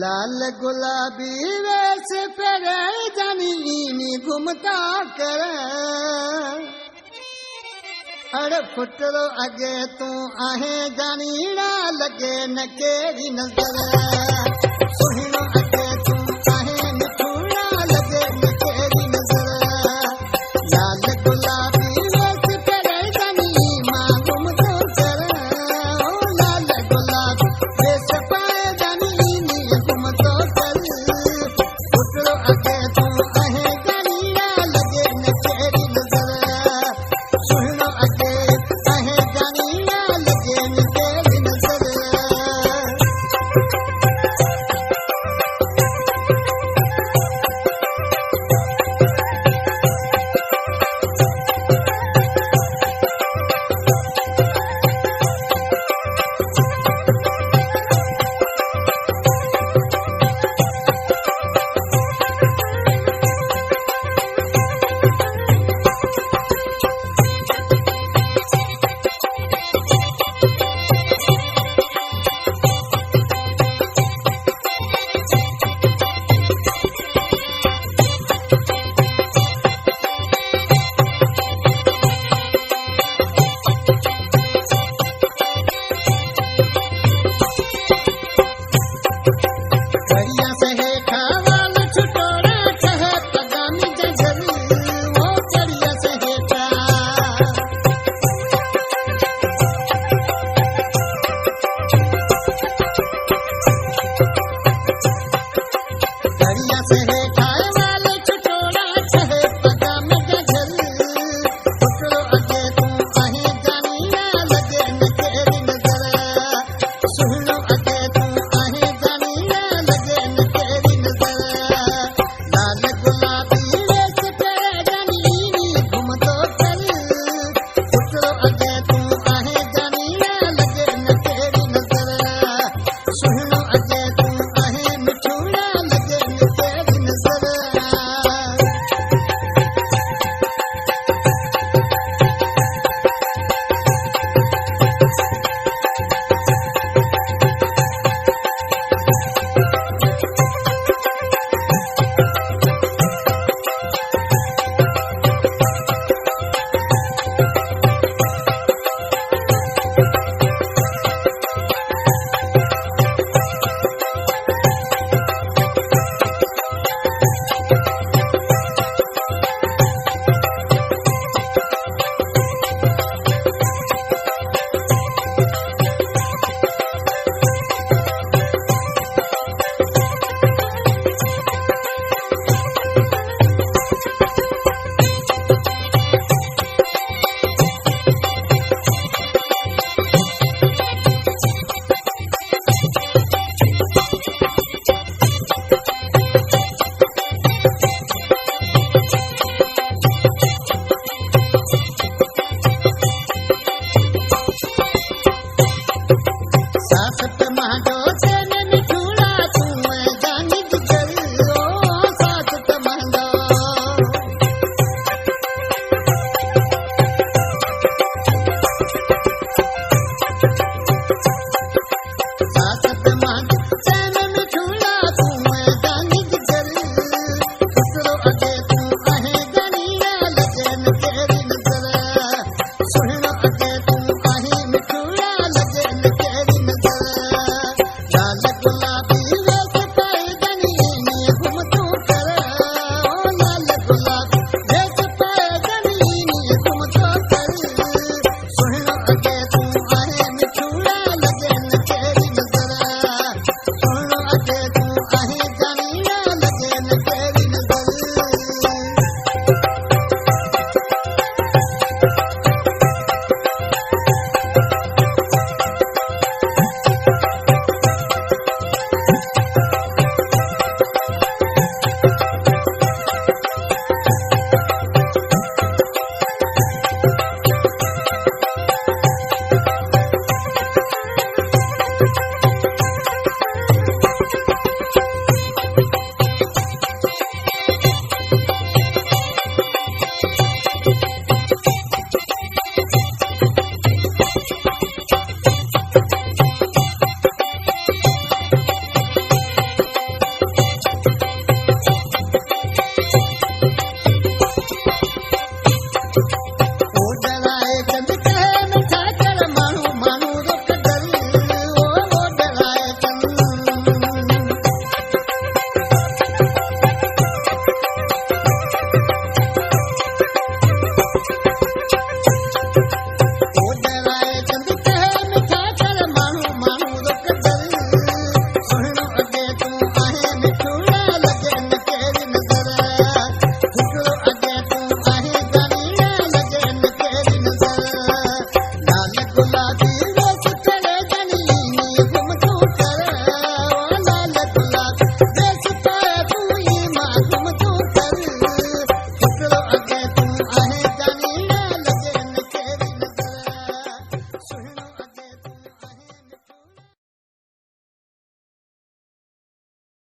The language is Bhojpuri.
लाल गुलाबी वेश पेरे जानी घूमता कर अड़ फुटरो अगे तू आहे जानी ना लगे न केरी नजर सुहिणो अगे तू आहे मिठू ना लगे न केरी नजर लाल गुलाबी वेश पेरे जानी मां घूमतो कर लाल गुलाबी वेश पाए जानी घूमतो कर फुटरो अगे तू आहे जानी ना लगे न केरी नजर सुहिणो अगे आहे जानी ना लगे न केरी नजर